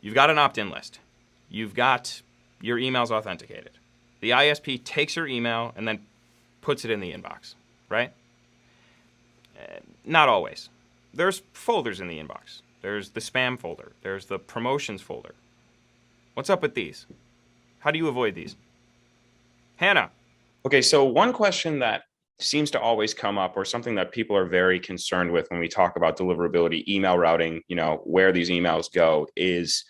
You've got an opt-in list. You've got your emails authenticated. The ISP takes your email and then puts it in the inbox, right? Not always. There's folders in the inbox. There's the spam folder. There's the promotions folder. What's up with these? How do you avoid these? Hannah. Okay, so one question that seems to always come up, or something that people are very concerned with when we talk about deliverability, email routing, where these emails go, is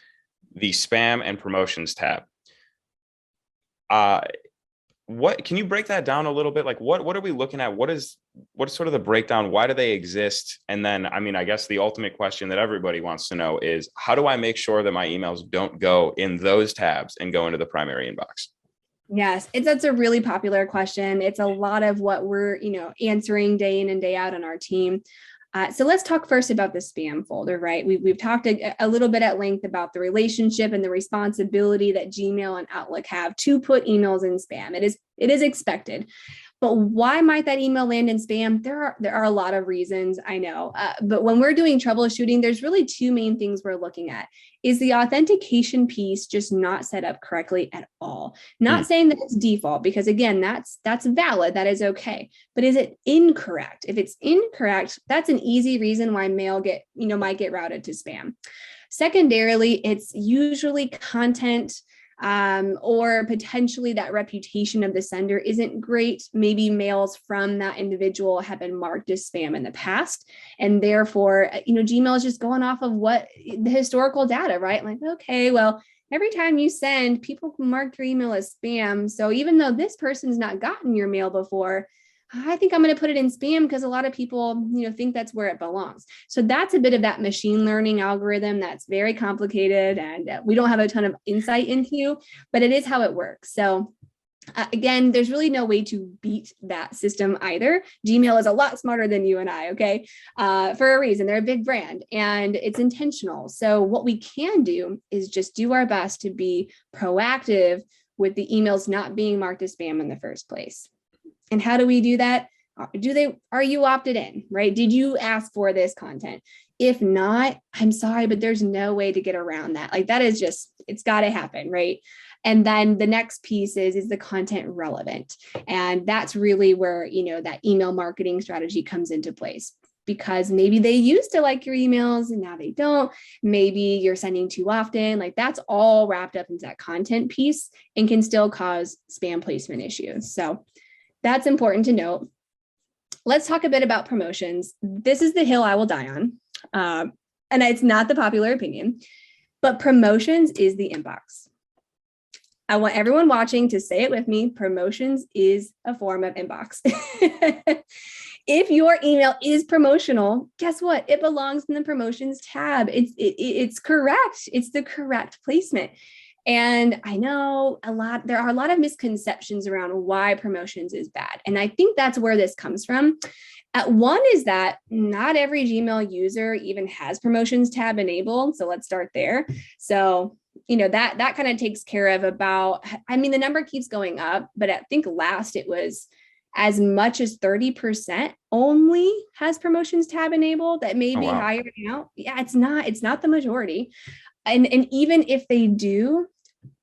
the spam and promotions tab. What can you break that down a little bit? Like what are we looking at? What's sort of the breakdown? Why do they exist? And then, I guess the ultimate question that everybody wants to know is, how do I make sure that my emails don't go in those tabs and go into the primary inbox? Yes, that's a really popular question. It's a lot of what we're, answering day in and day out on our team. So let's talk first about the spam folder, right? We've talked a little bit at length about the relationship and the responsibility that Gmail and Outlook have to put emails in spam. It is expected. But why might that email land in spam? There are a lot of reasons, I know. But when we're doing troubleshooting, there's really two main things we're looking at. Is the authentication piece just not set up correctly at all? Not saying that it's default, because again, that's valid, that is okay. But is it incorrect? If it's incorrect, that's an easy reason why mail might get routed to spam. Secondarily, it's usually content or potentially that reputation of the sender isn't great. Maybe mails from that individual have been marked as spam in the past. And therefore, Gmail is just going off of what the historical data, right? Like, okay, well, every time you send, people mark your email as spam. So even though this person's not gotten your mail before, I think I'm going to put it in spam because a lot of people, think that's where it belongs. So that's a bit of that machine learning algorithm that's very complicated and we don't have a ton of insight into, but it is how it works. So again, there's really no way to beat that system either. Gmail is a lot smarter than you and I, okay? For a reason. They're a big brand and it's intentional. So what we can do is just do our best to be proactive with the emails not being marked as spam in the first place. And how do we do that? Are you opted in, right? Did you ask for this content? If not, I'm sorry, but there's no way to get around that. Like that is just, it's got to happen, right? And then the next piece is the content relevant? And that's really where, that email marketing strategy comes into place. Because maybe they used to like your emails and now they don't. Maybe you're sending too often. Like that's all wrapped up into that content piece and can still cause spam placement issues. So that's important to note. Let's talk a bit about promotions. This is the hill I will die on. And it's not the popular opinion, but promotions is the inbox. I want everyone watching to say it with me. Promotions is a form of inbox. If your email is promotional, guess what? It belongs in the promotions tab. It's correct. It's the correct placement. And I know there are a lot of misconceptions around why promotions is bad. And I think that's where this comes from. One is that not every Gmail user even has promotions tab enabled. So let's start there. So, that kind of takes care of the number keeps going up, but I think last it was as much as 30% only has promotions tab enabled. That may be higher now. Yeah, it's not the majority. And even if they do,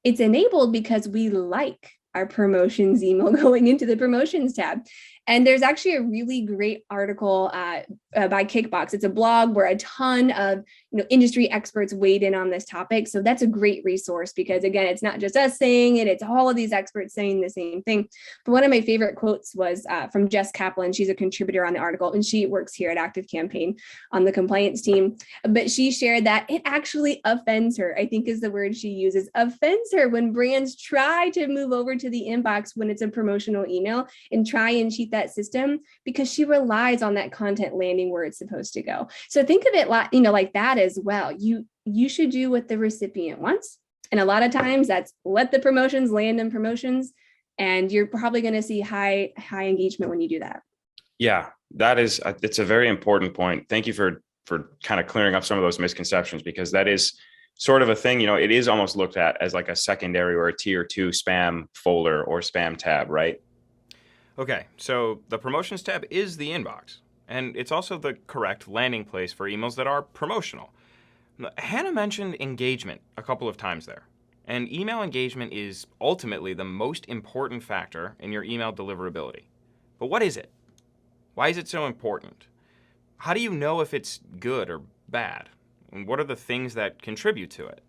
it's enabled because we like our promotions email going into the promotions tab. And there's actually a really great article by Kickbox. It's a blog where a ton of industry experts weighed in on this topic. So that's a great resource because, again, it's not just us saying it, it's all of these experts saying the same thing. But one of my favorite quotes was from Jess Kaplan. She's a contributor on the article, and she works here at ActiveCampaign on the compliance team. But she shared that it actually offends her, I think is the word she uses, offends her when brands try to move over to the inbox when it's a promotional email and try and cheat that system, because she relies on that content landing where it's supposed to go. So think of it like that as well. You should do what the recipient wants. And a lot of times that's let the promotions land in promotions. And you're probably going to see high engagement when you do that. Yeah, it's a very important point. Thank you for kind of clearing up some of those misconceptions, because that is sort of a thing, it is almost looked at as like a secondary or a tier 2 spam folder or spam tab, right? Okay, so the promotions tab is the inbox, and it's also the correct landing place for emails that are promotional. Hannah mentioned engagement a couple of times there. And email engagement is ultimately the most important factor in your email deliverability. But what is it? Why is it so important? How do you know if it's good or bad? And what are the things that contribute to it?